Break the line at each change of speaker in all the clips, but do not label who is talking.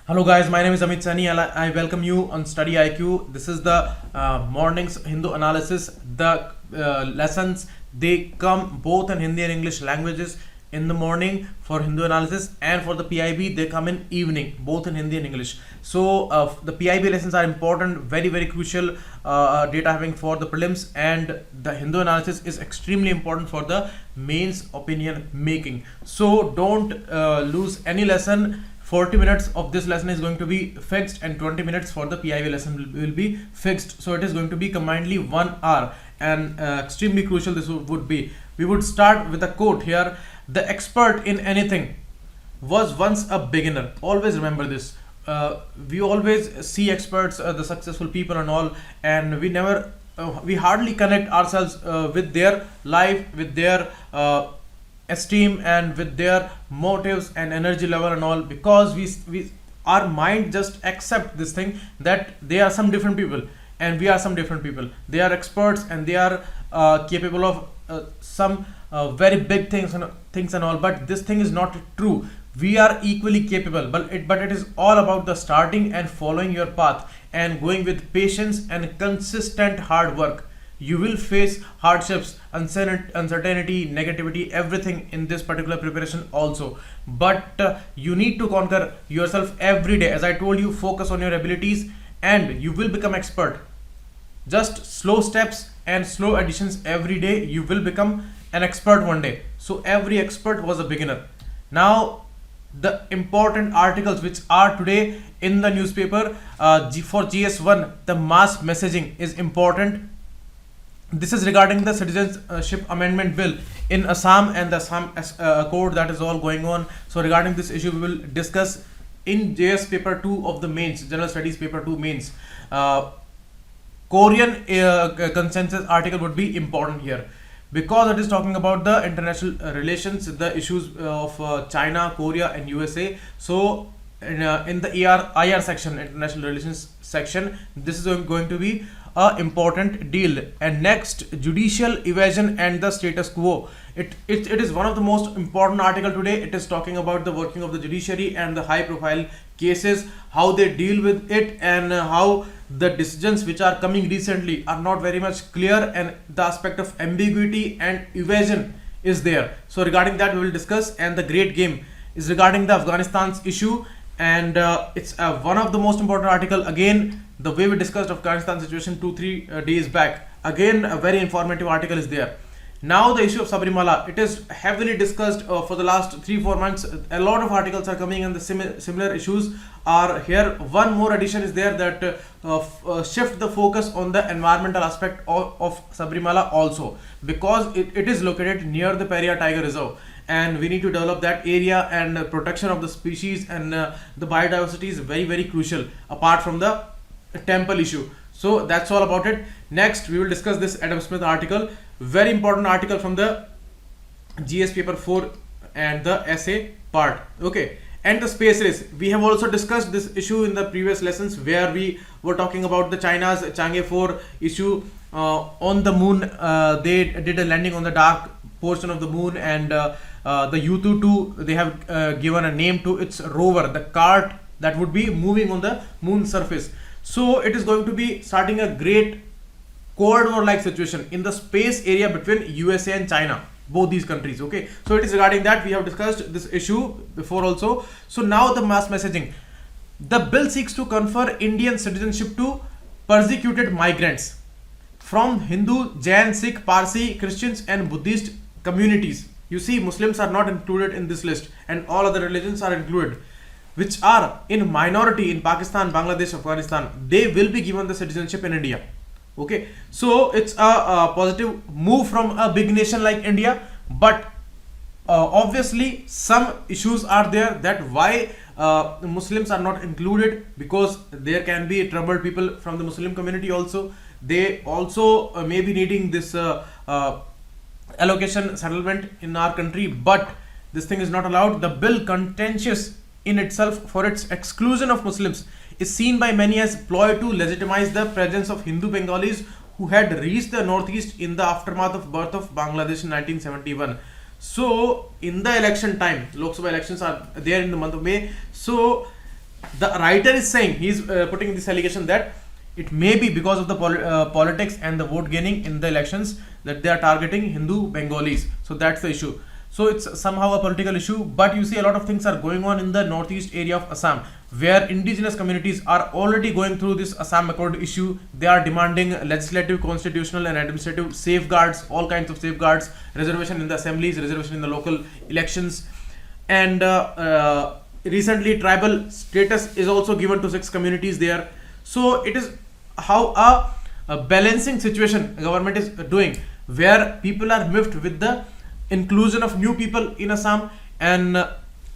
Hello guys, my name is Amit Sani and I welcome you on StudyIQ. This is the morning's Hindu analysis. The lessons, they come both in Hindi and English languages in the morning for Hindu analysis, and for the PIB they come in evening, both in Hindi and English. So the PIB lessons are important, very crucial data having for the prelims, and the Hindu analysis is extremely important for the mains opinion making. So don't lose any lesson. 40 minutes of this lesson is going to be fixed and 20 minutes for the PIB lesson will be fixed. So it is going to be combinedly 1 hour, and extremely crucial this would be. We would start with a quote here. The expert in anything was once a beginner. Always remember this. We always see experts, the successful people and all, and we hardly connect ourselves with their life, with their esteem and with their motives and energy level and all, because we our mind just accept this thing that they are some different people and we are some different people. They are experts and they are capable of some very big things and all, but this thing is not true. We are equally capable, but it is all about the starting and following your path and going with patience and consistent hard work. You will face hardships, uncertainty, negativity, everything in this particular preparation also, but you need to conquer yourself every day. As I told you, focus on your abilities and you will become expert. Just slow steps and slow additions every day, you will become an expert one day. So every expert was a beginner. Now the important articles which are today in the newspaper, for GS1, the mass messaging is important. This is regarding the Citizenship Amendment Bill in Assam and the Assam Accord that is all going on. So regarding this issue, we will discuss in JS paper 2 of the mains, General Studies paper 2 mains. Korean consensus article would be important here, because it is talking about the international relations, the issues of China, Korea and USA. So in the IR section, international relations section, this is going to be important deal. And next, judicial evasion and the status quo. It is one of the most important article today. It is talking about the working of the judiciary and the high profile cases, how they deal with it, and how the decisions which are coming recently are not very much clear, and the aspect of ambiguity and evasion is there. So regarding that we will discuss. And the great game is regarding the Afghanistan's issue, and it's one of the most important article. Again, the way we discussed Afghanistan situation 2-3 days back, again a very informative article is there. Now the issue of Sabarimala, it is heavily discussed for the last 3-4 months. A lot of articles are coming and the similar issues are here. One more addition is there, that shift the focus on the environmental aspect of Sabarimala also, because it is located near the Periyar Tiger Reserve, and we need to develop that area, and protection of the species and the biodiversity is very crucial apart from the temple issue. So that's all about it. Next we will discuss this Adam Smith article, very important article from the GS paper 4 and the essay part. Okay, and the space race, we have also discussed this issue in the previous lessons, where we were talking about the China's Chang'e 4 issue on the moon. They did a landing on the dark portion of the moon, and the U-2, they have given a name to its rover, the cart that would be moving on the moon surface. So it is going to be starting a great Cold War like situation in the space area between USA and China, both these countries. Okay, so it is regarding that we have discussed this issue before also. So now the mass messaging, the bill seeks to confer Indian citizenship to persecuted migrants from Hindu, Jain, Sikh, Parsi, Christians and Buddhist communities. You see, Muslims are not included in this list, and all other religions are included, which are in minority in Pakistan, Bangladesh, Afghanistan. They will be given the citizenship in India. Okay, so it's a positive move from a big nation like India, but obviously some issues are there, that why Muslims are not included, because there can be troubled people from the Muslim community also. They also may be needing this allocation settlement in our country, but this thing is not allowed. The bill, contentious in itself for its exclusion of Muslims, is seen by many as ploy to legitimize the presence of Hindu Bengalis who had reached the northeast in the aftermath of birth of Bangladesh in 1971. So in the election time, Lok Sabha elections are there in the month of May. So the writer is saying, he's putting this allegation that it may be because of the politics and the vote gaining in the elections that they are targeting Hindu Bengalis. So that's the issue. So it's somehow a political issue, but you see a lot of things are going on in the northeast area of Assam, where indigenous communities are already going through this Assam Accord issue. They are demanding legislative, constitutional and administrative safeguards, all kinds of safeguards, reservation in the assemblies, reservation in the local elections, and recently tribal status is also given to 6 communities there. So it is how a balancing situation government is doing, where people are miffed with the inclusion of new people in Assam, and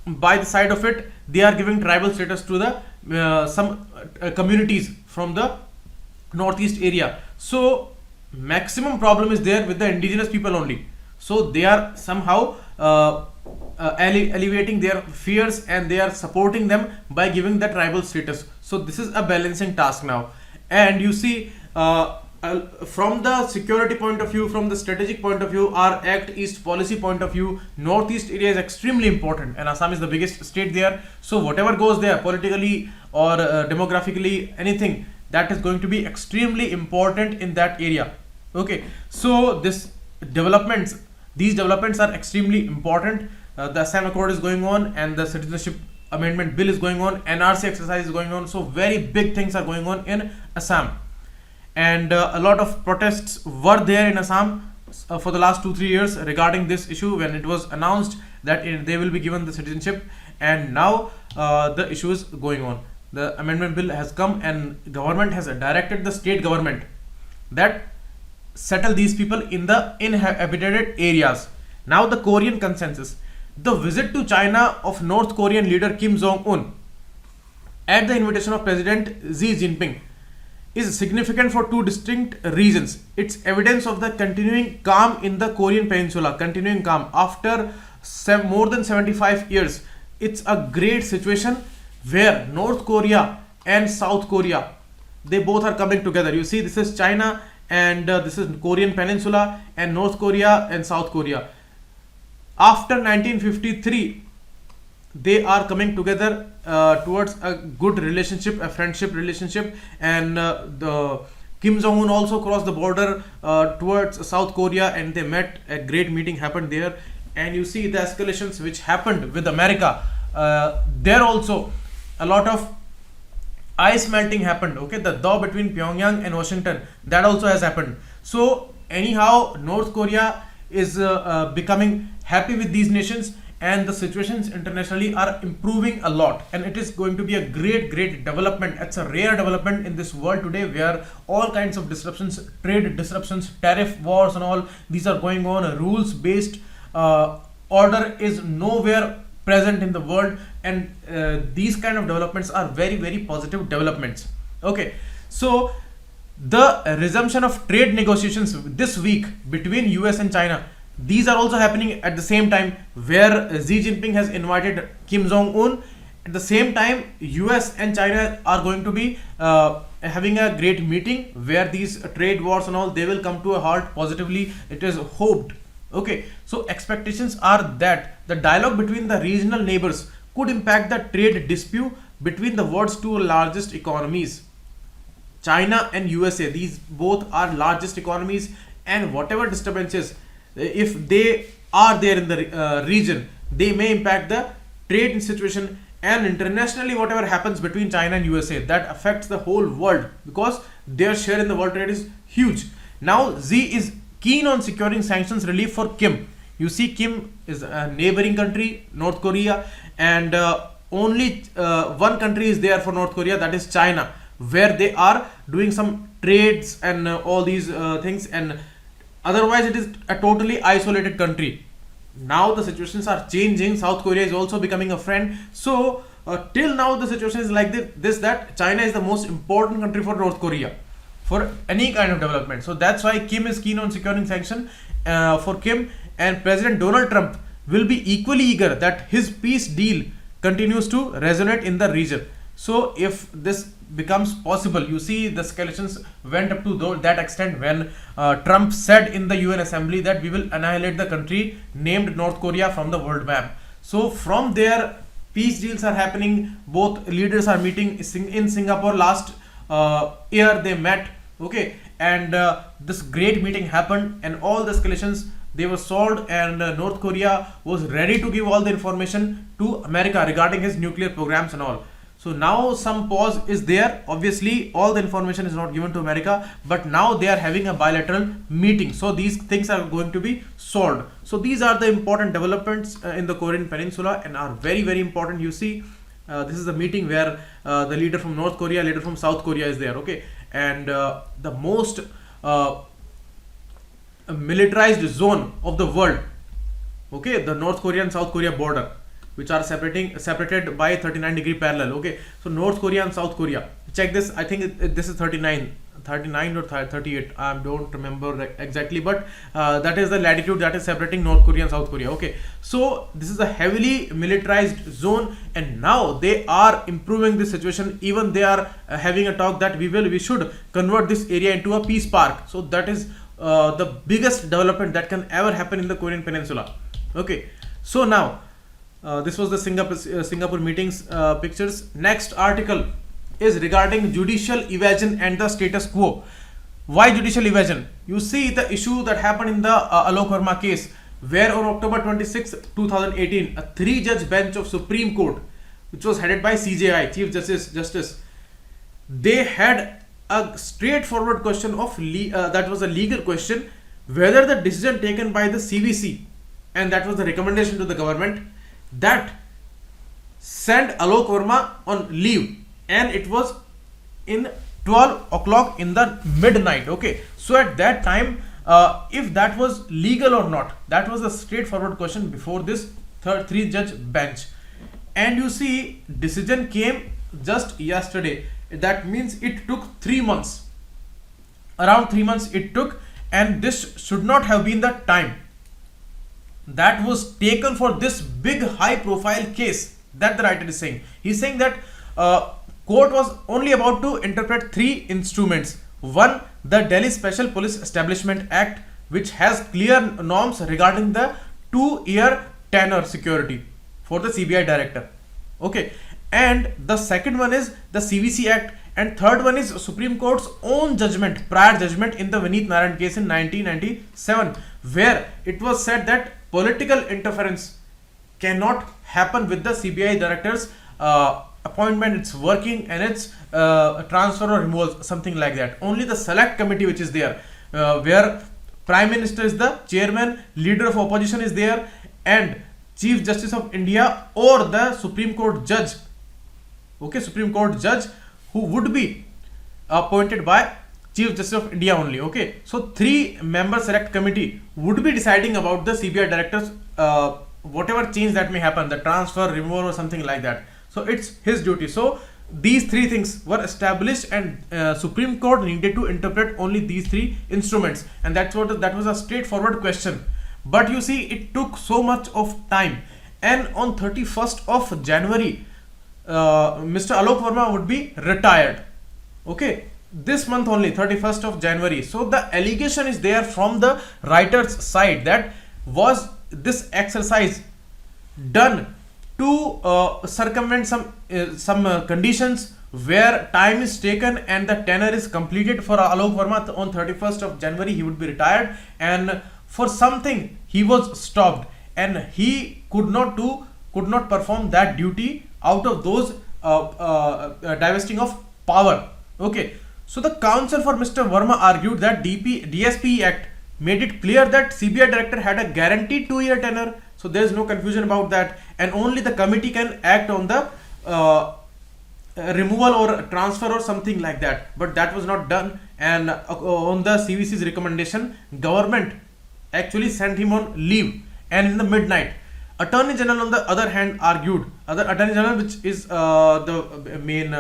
by the side of it they are giving tribal status to the some communities from the northeast area. So maximum problem is there with the indigenous people only. So they are somehow alleviating their fears, and they are supporting them by giving the tribal status. So this is a balancing task now. And you see, from the security point of view, from the strategic point of view, our Act East policy point of view, northeast area is extremely important, and Assam is the biggest state there. So whatever goes there politically or demographically, anything that is going to be extremely important in that area. Okay, so these developments are extremely important. The Assam Accord is going on, and the citizenship amendment bill is going on, NRC exercise is going on. So very big things are going on in Assam. And a lot of protests were there in Assam for the last 2-3 years regarding this issue, when it was announced that they will be given the citizenship. And now the issue is going on. The amendment bill has come, and government has directed the state government that settle these people in the inhabited areas. Now the Korean consensus. The visit to China of North Korean leader Kim Jong-un at the invitation of President Xi Jinping is significant for 2 distinct reasons. It's evidence of the continuing calm in the Korean peninsula, continuing calm after more than 75 years. It's a great situation where North Korea and South Korea, they both are coming together. You see, this is China, and this is Korean peninsula, and North Korea and South Korea. After 1953, they are coming together towards a good relationship, a friendship relationship. And the Kim Jong-un also crossed the border towards South Korea, and they met. A great meeting happened there. And you see the escalations which happened with America. There also a lot of ice melting happened. Okay, the thaw between Pyongyang and Washington, that also has happened. So anyhow, North Korea is becoming happy with these nations, and the situations internationally are improving a lot, and it is going to be a great development. It's a rare development in this world today, where all kinds of disruptions, trade disruptions, tariff wars and all these are going on. A rules based order is nowhere present in the world, and these kind of developments are very positive developments. Okay, so the resumption of trade negotiations this week between US and China, these are also happening at the same time, where Xi Jinping has invited Kim Jong-un. At the same time, US and China are going to be having a great meeting, where these trade wars and all, they will come to a halt positively, it is hoped. Okay, so expectations are that the dialogue between the regional neighbors could impact the trade dispute between the world's 2 largest economies, China and USA. These both are largest economies, and whatever disturbances, if they are there in the region, they may impact the trade situation. And internationally, whatever happens between China and USA, that affects the whole world, because their share in the world trade is huge. Now Xi is keen on securing sanctions relief for Kim. You see, Kim is a neighboring country, North Korea, and only one country is there for North Korea, that is China, where they are doing some trades and all these things, and otherwise it is a totally isolated country. Now the situations are changing. South Korea is also becoming a friend. So till now the situation is like this, that China is the most important country for North Korea for any kind of development. So that's why Kim is keen on securing sanction for Kim, and President Donald Trump will be equally eager that his peace deal continues to resonate in the region. So if this becomes possible, you see the escalations went up to that extent when Trump said in the UN Assembly that we will annihilate the country named North Korea from the world map. So from there, peace deals are happening, both leaders are meeting in Singapore. Last year they met, okay, and this great meeting happened, and all the escalations, they were solved, and North Korea was ready to give all the information to America regarding his nuclear programs and all. So now some pause is there. Obviously, all the information is not given to America, but now they are having a bilateral meeting. So these things are going to be solved. So these are the important developments in the Korean Peninsula, and are very, very important. You see, this is a meeting where the leader from North Korea, leader from South Korea is there, okay, and the most militarized zone of the world, okay, the North Korea and South Korea border, which are separated by 39-degree parallel, okay. So North Korea and South Korea, check this, I think this is 39 or 38, I don't remember exactly, but that is the latitude that is separating North Korea and South Korea, okay. So this is a heavily militarized zone, and now they are improving this situation. Even they are having a talk that we should convert this area into a peace park. So that is the biggest development that can ever happen in the Korean Peninsula, okay. So now this was the Singapore meetings pictures. Next article is regarding judicial evasion and the status quo. Why judicial evasion? You see the issue that happened in the Alok Verma case, where on October 26, 2018, a 3-judge bench of Supreme Court, which was headed by CJI, Chief Justice, they had a straightforward question of that was a legal question, whether the decision taken by the CVC, and that was the recommendation to the government, that sent Alok Verma on leave, and it was in 12 o'clock in the midnight, okay. So at that time, if that was legal or not, that was a straightforward question before this 3-judge bench. And you see, decision came just yesterday. That means it took 3 months, around 3 months it took, and this should not have been the time that was taken for this big high profile case that the writer is saying. He's saying that court was only about to interpret 3 instruments. One, the Delhi Special Police Establishment Act, which has clear norms regarding the 2-year tenure security for the CBI director, okay. And the second one is the CVC Act, and third one is Supreme Court's own judgment, prior judgment in the Vineet Narayan case in 1997, where it was said that political interference cannot happen with the CBI director's appointment, its working, and its transfer or removal, something like that. Only the select committee which is there, where Prime Minister is the chairman, leader of opposition is there, and Chief Justice of India or the Supreme Court judge, okay, Supreme Court judge, who would be appointed by Chief Justice of India only, okay. So 3-member select committee would be deciding about the CBI directors, whatever change that may happen, the transfer, removal, or something like that. So it's his duty. So these 3 things were established, and Supreme Court needed to interpret only these 3 instruments, and that was a straightforward question. But you see, it took so much of time, and on 31st of January, Mr. Alok Verma would be retired, okay, this month only, 31st of January. So the allegation is there from the writer's side, that was this exercise done to circumvent some conditions where time is taken and the tenure is completed for Alok Verma. On 31st of January he would be retired, and for something he was stopped, and he could not perform that duty out of those divesting of power, okay. So the counsel for Mr. Verma argued that DSP Act made it clear that CBI director had a guaranteed 2-year tenure, so there is no confusion about that, and only the committee can act on the removal or transfer or something like that. But that was not done, and on the CVC's recommendation, government actually sent him on leave, and in the midnight, Attorney General on the other hand argued, Attorney General, which is the main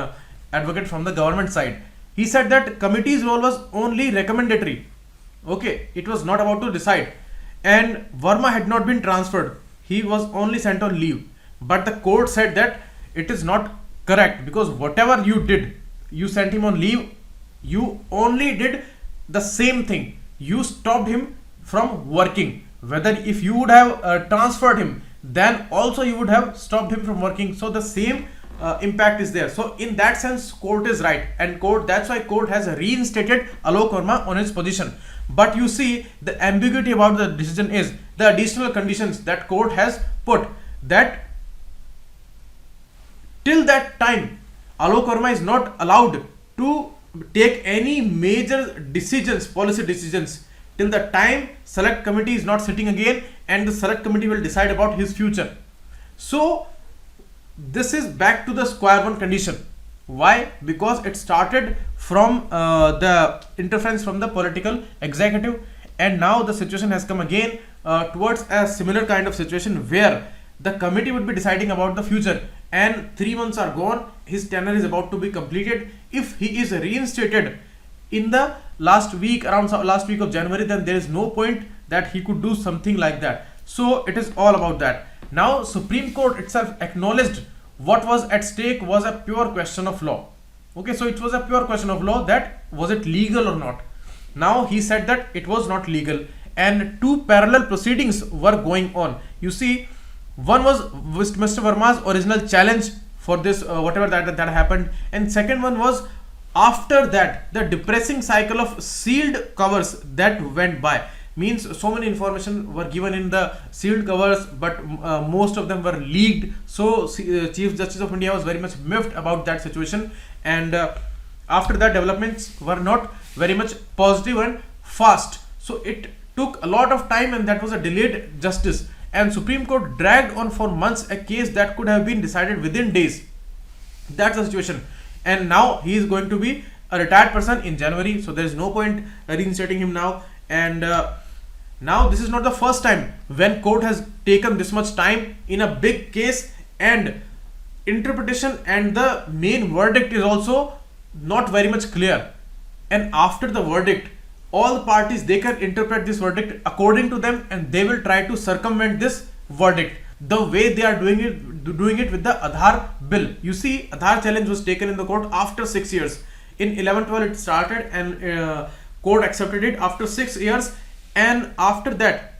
advocate from the government side, he said that committee's role was only recommendatory, okay, it was not about to decide, and Verma had not been transferred, he was only sent on leave. But the court said that it is not correct, because whatever you did, you sent him on leave, you only did the same thing, you stopped him from working. Whether if you would have transferred him, then also you would have stopped him from working. So the same impact is there. So in that sense, court is right, and that's why court has reinstated Alok Verma on his position. But you see, the ambiguity about the decision is the additional conditions that court has put, that till that time Alok Verma is not allowed to take any major decisions, policy decisions, till the time select committee is not sitting again and the select committee will decide about his future. So this is back to the square one condition. Why? Because it started from the interference from the political executive, and now the situation has come again towards a similar kind of situation where the committee would be deciding about the future, and 3 months are gone, his tenure is about to be completed. If he is reinstated in the last week, around last week of January, then there is no point that he could do something like that. So it is all about that. Now Supreme Court itself acknowledged what was at stake was a pure question of law. Okay, so it was a pure question of law, that was it legal or not. Now he said that it was not legal, and 2 parallel proceedings were going on. You see, one was Mr. Verma's original challenge for this whatever that happened, and second one was after that the depressing cycle of sealed covers that went by. Means so many information were given in the sealed covers, but most of them were leaked. So Chief Justice of India was very much miffed about that situation, and after that developments were not very much positive and fast. So it took a lot of time, and that was a delayed justice, and Supreme Court dragged on for months a case that could have been decided within days. That's the situation, and now he is going to be a retired person in January, so there is no point reinstating him now. And now this is not the first time when court has taken this much time in a big case, and interpretation and the main verdict is also not very much clear. And after the verdict, all the parties, they can interpret this verdict according to them, and they will try to circumvent this verdict the way they are doing it with the Aadhaar bill. You see, Aadhaar challenge was taken in the court after 6 years. In 11-12 it started, and court accepted it after 6 years, and after that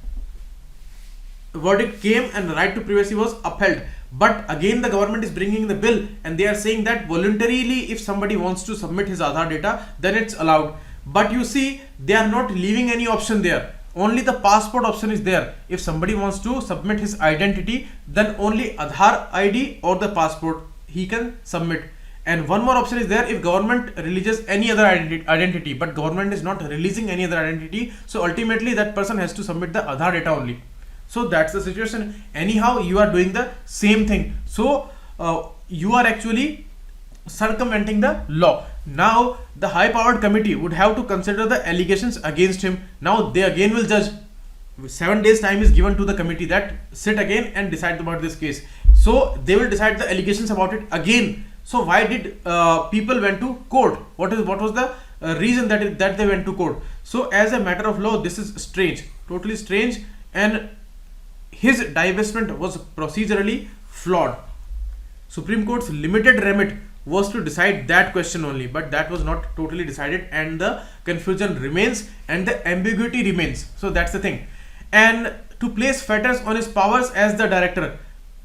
verdict came and the right to privacy was upheld. But again the government is bringing the bill, and they are saying that voluntarily if somebody wants to submit his Aadhaar data, then it's allowed. But you see, they are not leaving any option there. Only the passport option is there. If somebody wants to submit his identity, then only Aadhaar ID or the passport he can submit. And one more option is there, if government releases any other identity, but government is not releasing any other identity, so ultimately that person has to submit the Aadhaar data only. So that's the situation. Anyhow, you are doing the same thing. So you are actually circumventing the law. Now the high powered committee would have to consider the allegations against him. Now they again will judge. 7 days time is given to the committee that sit again and decide about this case. So they will decide the allegations about it again. So why did people went to court? What was the reason that they went to court? So as a matter of law, this is strange, totally strange, and his divestment was procedurally flawed. Supreme Court's limited remit was to decide that question only, but that was not totally decided, and the confusion remains and the ambiguity remains. So that's the thing. And to place fetters on his powers as the director,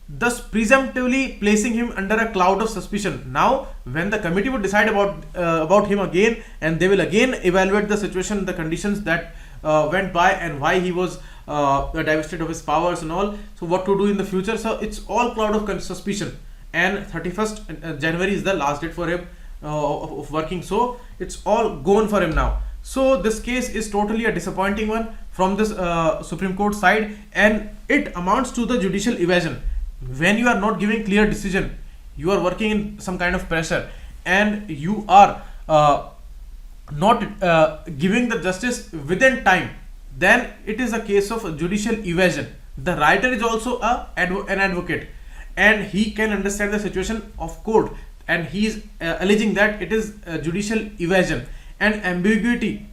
thus presumptively placing him under a cloud of suspicion. Now when the committee would decide about him again, and they will again evaluate the situation, the conditions that went by, and why he was divested of his powers and all, so what to do in the future. So it's all cloud of suspicion, and 31st January is the last date for him of working, so it's all gone for him now. So this case is totally a disappointing one from this Supreme Court side, and it amounts to the judicial evasion. When you are not giving clear decision, you are working in some kind of pressure, and you are not giving the justice within time, then it is a case of judicial evasion. The writer is also an advocate, and he can understand the situation of court, and he is alleging that it is judicial evasion, and ambiguity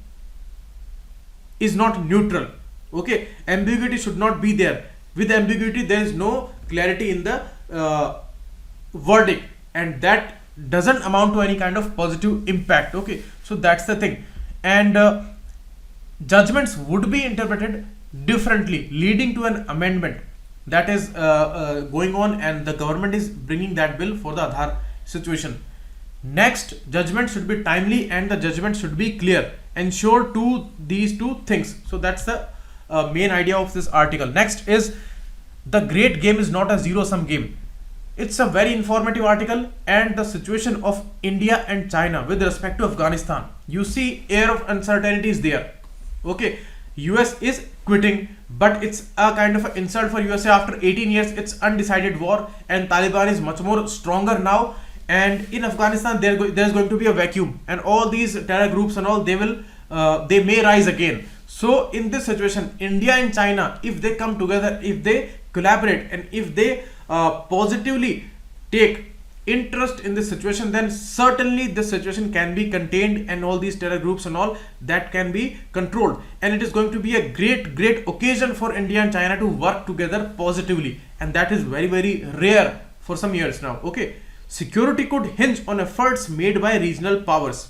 is not neutral. Okay, ambiguity should not be there. With ambiguity, there is no clarity in the verdict, and that doesn't amount to any kind of positive impact. Okay, so that's the thing. And judgments would be interpreted differently, leading to an amendment. that is going on, and the government is bringing that bill for the Aadhaar situation. Next, judgment should be timely and the judgment should be clear. Ensure these two things. So that's the main idea of this article. Next is, the great game is not a zero-sum game. It's a very informative article, and the situation of India and China with respect to Afghanistan. You see, air of uncertainty is there. Okay, US is quitting, but it's a kind of an insult for USA. After 18 years, it's undecided war, and Taliban is much more stronger now. And in Afghanistan, there's going to be a vacuum, and all these terror groups and all, they may rise again. So in this situation, India and China, if they come together, if they collaborate, and if they positively take interest in this situation, then certainly this situation can be contained, and all these terror groups and all that can be controlled, and it is going to be a great occasion for India and China to work together positively, and that is very rare for some years now. Okay, security could hinge on efforts made by regional powers,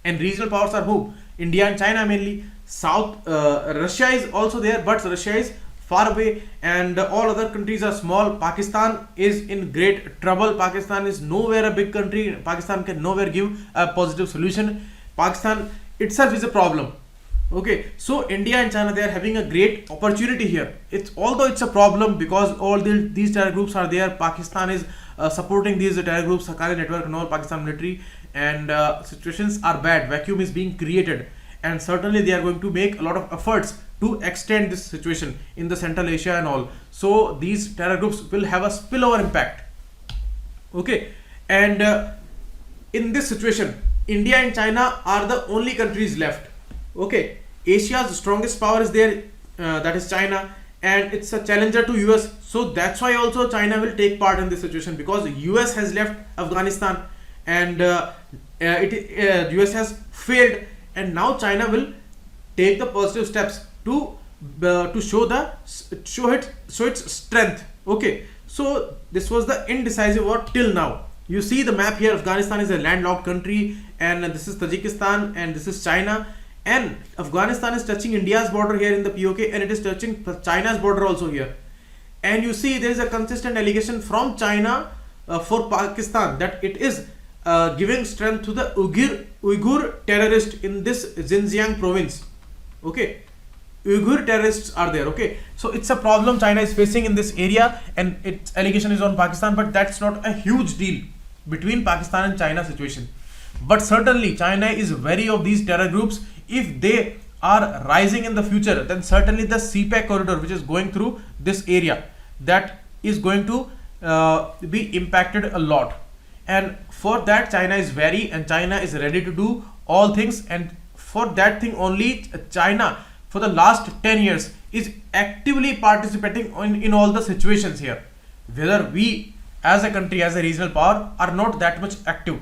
and regional powers are who? India and China mainly. South Russia is also there, but Russia is far away, and all other countries are small. Pakistan is in great trouble. Pakistan is nowhere a big country. Pakistan can nowhere give a positive solution. Pakistan itself is a problem. Okay, so India and China, they are having a great opportunity here. Although it's a problem because all these terror groups are there. Pakistan is supporting these terror groups, Haqqani network and all, Pakistan military, and situations are bad. Vacuum is being created, and certainly they are going to make a lot of efforts to extend this situation in the Central Asia and all. So these terror groups will have a spillover impact. Okay, and in this situation, India and China are the only countries left. Okay, Asia's strongest power is there, that is China, and it's a challenger to US. So that's why also China will take part in this situation, because US has left Afghanistan, and US has failed, and now China will take the positive steps to show its strength. Okay, so this was the indecisive war till now. You see the map here. Afghanistan is a landlocked country, and this is Tajikistan, and this is China, and Afghanistan is touching India's border here in the POK, and it is touching China's border also here. And you see there is a consistent allegation from China for Pakistan that it is giving strength to the Uyghur terrorists in this Xinjiang province. Okay, Uyghur terrorists are there. Okay, so it's a problem China is facing in this area, and its allegation is on Pakistan, but that's not a huge deal between Pakistan and China situation. But certainly China is wary of these terror groups. If they are rising in the future, then certainly the CPEC corridor, which is going through this area, that is going to be impacted a lot. And for that, China is wary, and China is ready to do all things, and for that thing only, China for the last 10 years is actively participating in all the situations here, whether we as a country, as a regional power, are not that much active.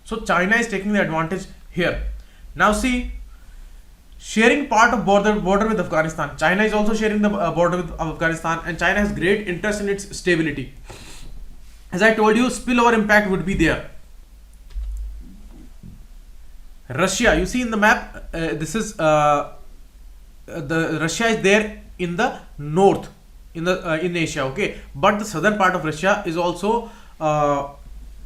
So China is taking the advantage here. Now see, sharing part of border with Afghanistan, China is also sharing the border with Afghanistan, and China has great interest in its stability. As I told you, spillover impact would be there. Russia, you see in the map, this is the Russia is there in the north, in Asia. Okay, but the southern part of Russia is also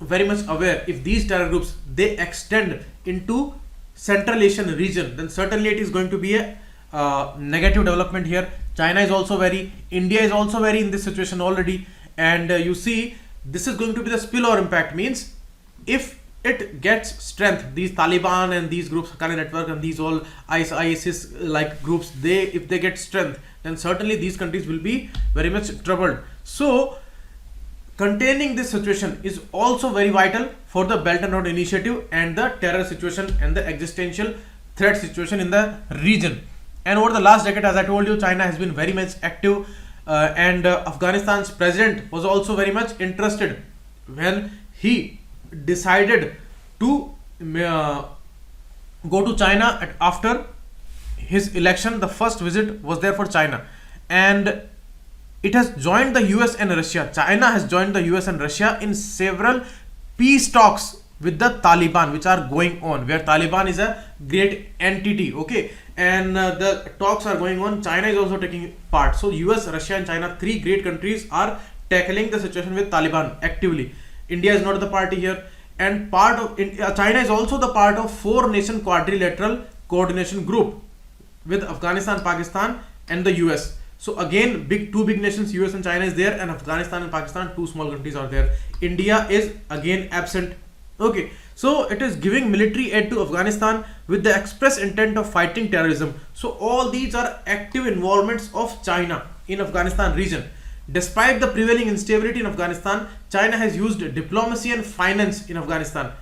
very much aware. If these terror groups, they extend into Central Asian region, then certainly it is going to be a negative development here. China is also very, India is also very in this situation already, and you see this is going to be the spillover impact. Means if it gets strength, these Taliban and these groups, Haqqani network and these all ISIS like groups, if they get strength, then certainly these countries will be very much troubled. So containing this situation is also very vital for the Belt and Road Initiative and the terror situation and the existential threat situation in the region. And over the last decade, as I told you, China has been very much active, and Afghanistan's president was also very much interested when he decided to go to China after his election. The first visit was there for China, and it has joined the US and Russia. China has joined the US and Russia in several peace talks with the Taliban, which are going on, where Taliban is a great entity. Okay, and the talks are going on. China is also taking part. So US, Russia and China, three great countries, are tackling the situation with Taliban actively. India is not the party here, and part of China is also the part of 4-nation quadrilateral coordination group with Afghanistan, Pakistan and the US. So again, two big nations, US and China is there, and Afghanistan and Pakistan, two small countries are there. India is again absent. Okay, so it is giving military aid to Afghanistan with the express intent of fighting terrorism. So all these are active involvements of China in Afghanistan region. Despite the prevailing instability in Afghanistan, China has used diplomacy and finance in Afghanistan.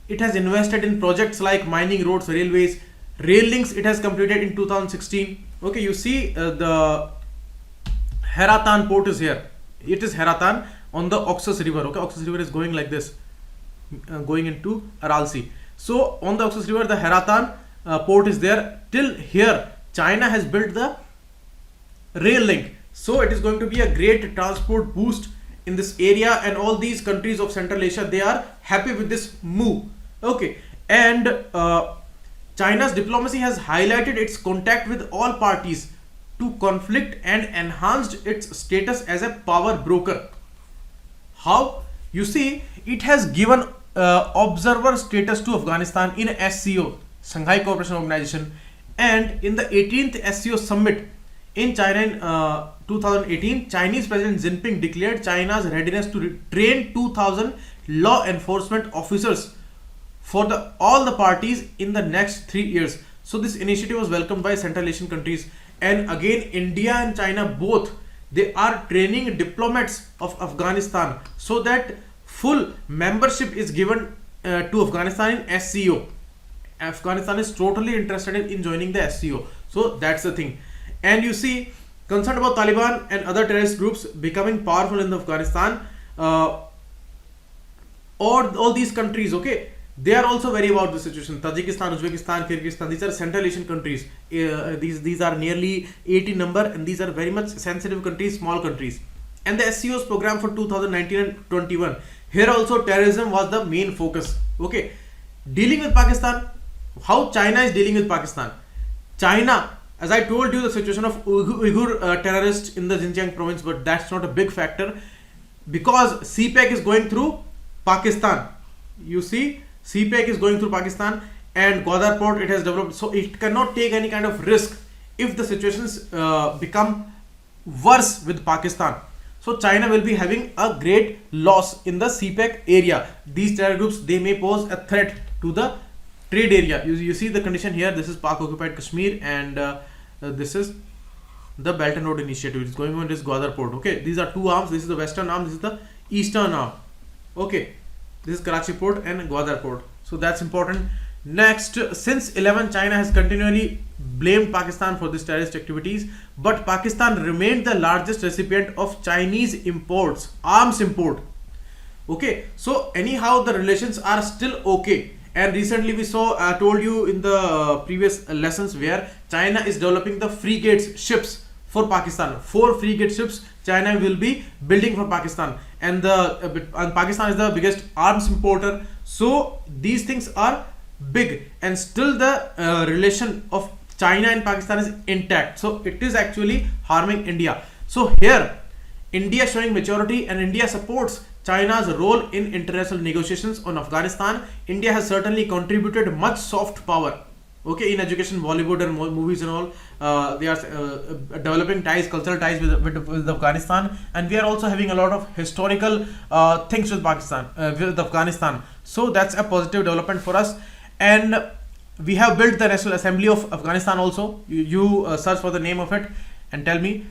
It has invested in projects like mining, roads, railways, rail links. It has completed in 2016. Okay, you see the Heratan port is here. It is Heratan on the Oxus River. Okay, Oxus River is going like this, going into Aral Sea. So on the Oxus River, the Heratan port is there. Till here, China has built the rail link. So it is going to be a great transport boost in this area, and all these countries of Central Asia, they are happy with this move. Okay, and China's diplomacy has highlighted its contact with all parties to conflict and enhanced its status as a power broker. How? You see, it has given observer status to Afghanistan in SCO, Shanghai Cooperation Organization, and in the 18th SCO summit in China in 2018, Chinese President Jinping declared China's readiness to train 2,000 law enforcement officers for all the parties in the next 3 years. So this initiative was welcomed by Central Asian countries, and again India and China both, they are training diplomats of Afghanistan so that full membership is given to Afghanistan in SCO. Afghanistan is totally interested in joining the SCO. So that's the thing. And you see, concerned about Taliban and other terrorist groups becoming powerful in Afghanistan, all these countries, okay, they are also worried about the situation. Tajikistan, Uzbekistan, Kyrgyzstan, these are Central Asian countries. These are nearly 80 number, and these are very much sensitive countries, small countries. And the SCO's program for 2019 and 21. Here also terrorism was the main focus. Okay, dealing with Pakistan, how China is dealing with Pakistan. China, as I told you, the situation of Uyghur terrorists in the Xinjiang province, but that's not a big factor because CPEC is going through Pakistan. You see, CPEC is going through Pakistan, and Gwadar port it has developed, so it cannot take any kind of risk if the situations become worse with Pakistan. So China will be having a great loss in the CPEC area. These terror groups, they may pose a threat to the trade area. You see the condition here. This is Pak occupied Kashmir, and this is the Belt and Road Initiative. It's going on this Gwadar port. Okay, these are two arms. This is the western arm, this is the eastern arm. Okay, this is Karachi port and Gwadar port. So that's important. Next, since 11, China has continually blamed Pakistan for these terrorist activities, but Pakistan remained the largest recipient of Chinese imports, arms import. Okay, so anyhow the relations are still okay. And recently we saw, I told you in the previous lessons, where China is developing the frigates ships for Pakistan. 4 frigate ships China will be building for Pakistan, and Pakistan is the biggest arms importer. So these things are big, and still the relation of China and Pakistan is intact. So it is actually harming India. So here India showing maturity, and India supports China's role in international negotiations on Afghanistan. India has certainly contributed much soft power, okay, in education, Bollywood and movies and all. They are developing ties, cultural ties with Afghanistan, and we are also having a lot of historical things with Pakistan, with Afghanistan. So that's a positive development for us. And we have built the National Assembly of Afghanistan also. You search for the name of it and tell me.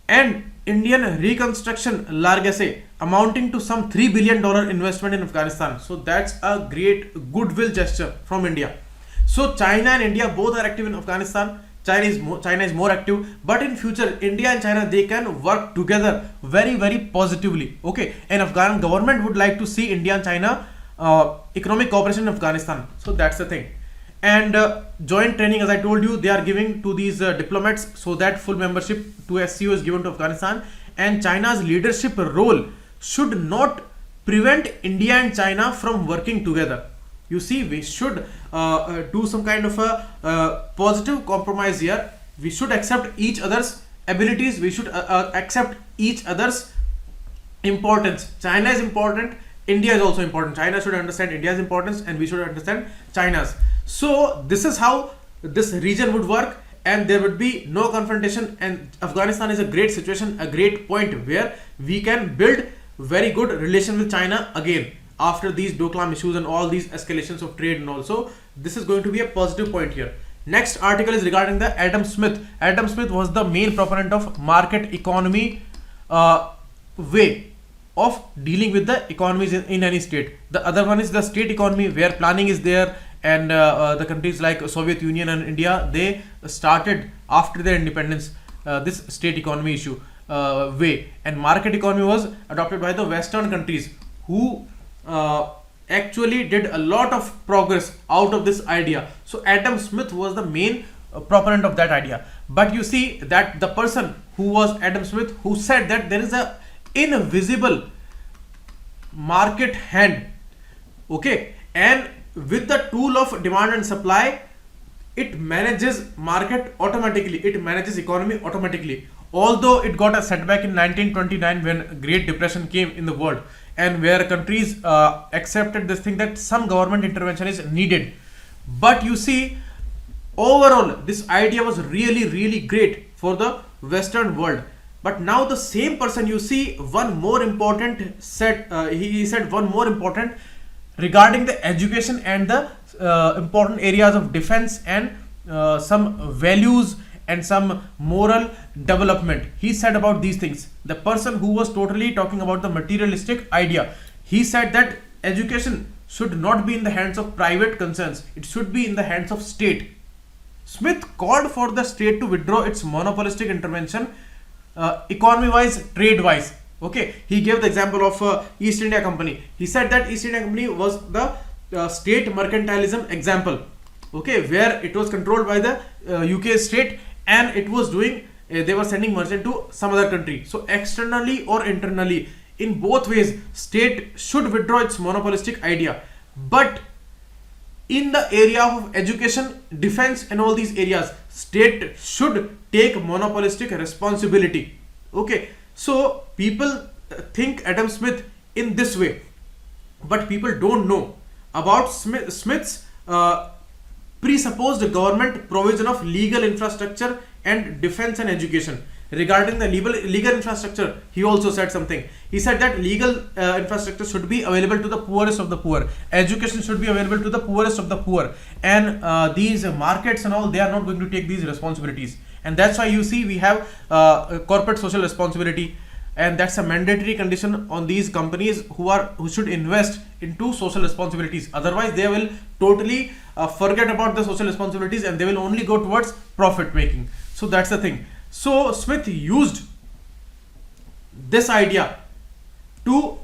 And Indian reconstruction largesse amounting to some $3 billion investment in Afghanistan. So that's a great goodwill gesture from India. So China and India both are active in Afghanistan. China is more active, but in future India and China, they can work together very, very positively. Okay, and Afghan government would like to see India and China economic cooperation in Afghanistan. So that's the thing. And joint training, as I told you, they are giving to these diplomats so that full membership to SCO is given to Afghanistan. And China's leadership role should not prevent India and China from working together. you see, we should do some kind of a positive compromise here. We should accept each other's abilities. We should accept each other's importance. China is important, India is also important. China should understand India's importance, and we should understand China's. So this is how this region would work, and there would be no confrontation. And Afghanistan is a great situation, a great point where we can build very good relation with China again after these Doklam issues and all these escalations of trade. And also this is going to be a positive point here. Next article is regarding the Adam Smith. Adam Smith was the main proponent of market economy way of dealing with the economies in any state. The other one is the state economy, where planning is there, and the countries like Soviet Union and India, they started after their independence this state economy issue way, and market economy was adopted by the Western countries, who actually did a lot of progress out of this idea. So Adam Smith was the main proponent of that idea. But you see that the person who was Adam Smith, who said that there is a invisible market hand, okay, and with the tool of demand and supply, it manages market automatically, it manages economy automatically. Although it got a setback in 1929 when Great Depression came in the world, and where countries accepted this thing that some government intervention is needed. But you see, overall this idea was really great for the Western world. But now the same person, you see, one more important he said one more important regarding the education and the important areas of defense and some values and some moral development. He said about these things. The person who was totally talking about the materialistic idea, he said that education should not be in the hands of private concerns, it should be in the hands of state. Smith called for the state to withdraw its monopolistic intervention, economy wise, trade wise. Okay, he gave the example of East India Company. He said that East India Company was the state mercantilism example, okay, where it was controlled by the UK state, and it was doing they were sending merchant to some other country. So externally or internally, in both ways, state should withdraw its monopolistic idea. But in the area of education, defense and all these areas, state should take monopolistic responsibility. Okay, so people think Adam Smith in this way, but people don't know about Smith's presupposed government provision of legal infrastructure and defense and education. Regarding the legal infrastructure, he also said something. He said that legal infrastructure should be available to the poorest of the poor, education should be available to the poorest of the poor, and these markets and all, they are not going to take these responsibilities. And that's why you see we have corporate social responsibility, and that's a mandatory condition on these companies who should invest into social responsibilities. Otherwise they will totally forget about the social responsibilities, and they will only go towards profit making. So that's the thing. So Smith used this idea to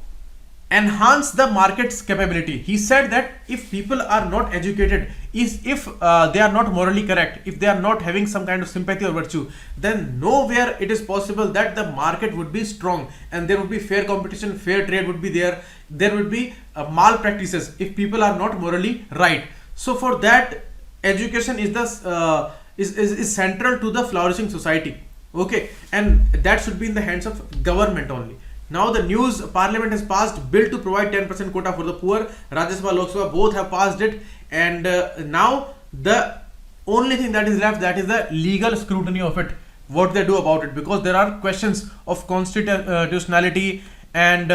enhance the market's capability. He said that if people are not educated, if they are not morally correct, if they are not having some kind of sympathy or virtue, then nowhere it is possible that the market would be strong and there would be fair competition, fair trade would be there. There would be malpractices if people are not morally right. So for that, education is the is central to the flourishing society. Okay, and that should be in the hands of government only. Now the news, Parliament has passed bill to provide 10% quota for the poor. Rajya Sabha, Lok Sabha both have passed it, and now the only thing that is left, that is the legal scrutiny of it, what they do about it, because there are questions of constitutionality, and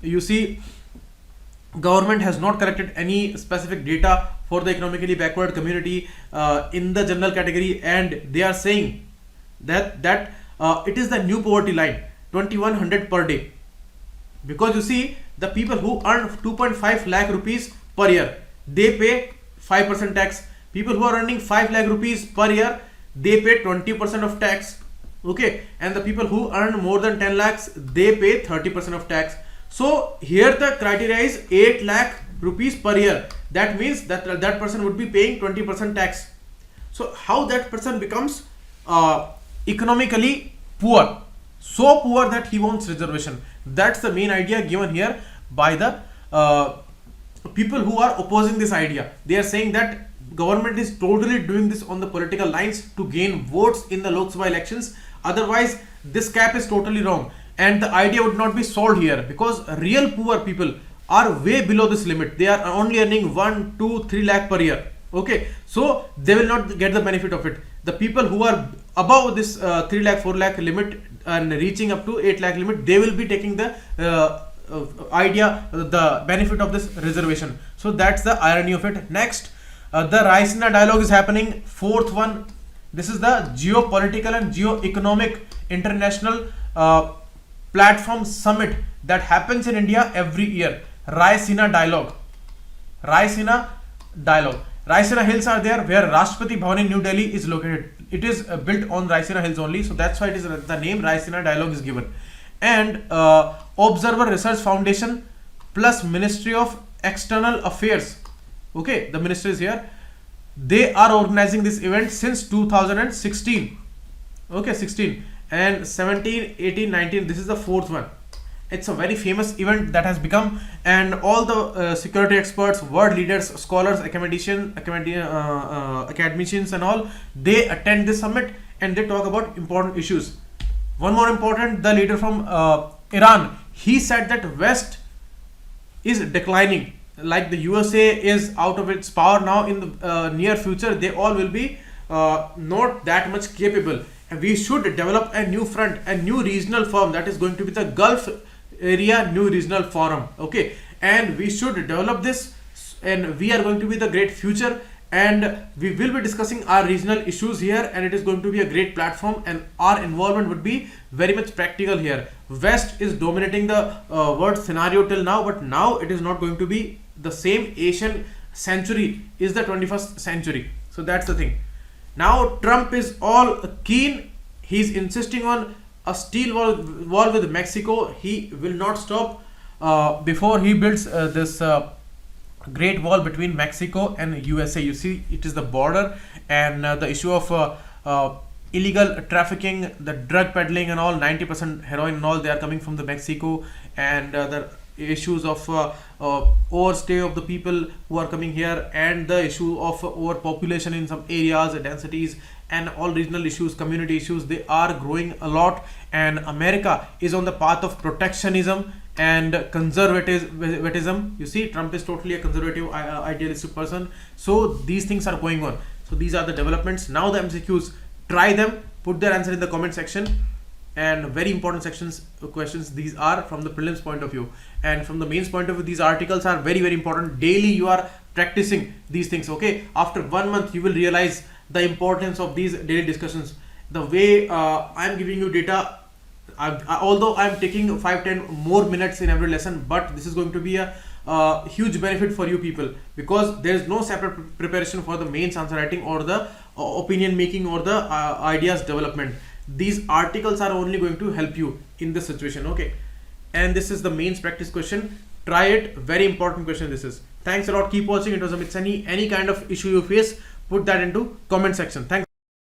you see, government has not corrected any specific data for the economically backward community in the general category, and they are saying that it is the new poverty line, 2100 per day. Because you see, the people who earn 2.5 lakh rupees per year, they pay 5% tax. People who are earning 5 lakh rupees per year, they pay 20% of tax. Okay, and the people who earn more than 10 lakhs, they pay 30% of tax. So here the criteria is 8 lakh rupees per year. That means that that person would be paying 20% tax. So how that person becomes economically poor, so poor that he wants reservation. That's the main idea given here by the people who are opposing this idea, they are saying that government is totally doing this on the political lines to gain votes in the Lok Sabha elections. Otherwise, this cap is totally wrong, and the idea would not be solved here, because real poor people are way below this limit. They are only earning 1, 2, 3 lakh per year. Okay, so they will not get the benefit of it. The people who are above this 3 lakh, 4 lakh limit and reaching up to 8 lakh limit, they will be taking the the benefit of this reservation. So that's the irony of it. Next, the Raisina dialogue is happening. Fourth one, this is the geopolitical and geoeconomic international platform summit that happens in India every year. Raisina dialogue. Raisina dialogue. Raisina Hills are there, where Rashtrapati Bhavan in New Delhi is located. It is built on Raisina Hills only, so that's why it is the name Raisina dialogue is given. And Observer Research Foundation plus Ministry of External Affairs, okay, the minister is here, they are organizing this event since 2016. Okay, 16 and 17, 18, 19, this is the fourth one. It's a very famous event that has become, and all the security experts, world leaders, scholars, academicians and all, they attend this summit and they talk about important issues. One more important, the leader from Iran, he said that West is declining, like the USA is out of its power now. In the near future, they all will be not that much capable, and we should develop a new front, a new regional forum, that is going to be the Gulf Area New Regional Forum. Okay, and we should develop this, and we are going to be the great future, and we will be discussing our regional issues here, and it is going to be a great platform, and our involvement would be very much practical here. West is dominating the world scenario till now, but now it is not going to be the same. Asian century is the 21st century, so that's the thing. Now Trump is all keen, he's insisting on a steel wall with Mexico. He will not stop before he builds this great wall between Mexico and USA. You see, it is the border, and the issue of illegal trafficking, the drug peddling and all, 90% heroin and all, they are coming from the Mexico, and the issues of overstay of the people who are coming here, and the issue of overpopulation in some areas, densities, and all regional issues, community issues, they are growing a lot. And America is on the path of protectionism and conservatism. You see, Trump is totally a conservative, idealistic person. So these things are going on. So these are the developments. Now the MCQs, try them, put their answer in the comment section, and very important questions these are from the prelims point of view, and from the mains point of view, these articles are very, very important. Daily you are practicing these things. Okay, after 1 month you will realize the importance of these daily discussions. The way I am giving you data, although I am taking 5-10 more minutes in every lesson, but this is going to be a huge benefit for you people, because there is no separate preparation for the mains answer writing or the opinion making or the ideas development. These articles are only going to help you in this situation. Okay, and this is the mains practice question. Try it, very important question this is. Thanks a lot, keep watching. It was Amit Sani. Any kind of issue you face, put that into comment section. Thanks.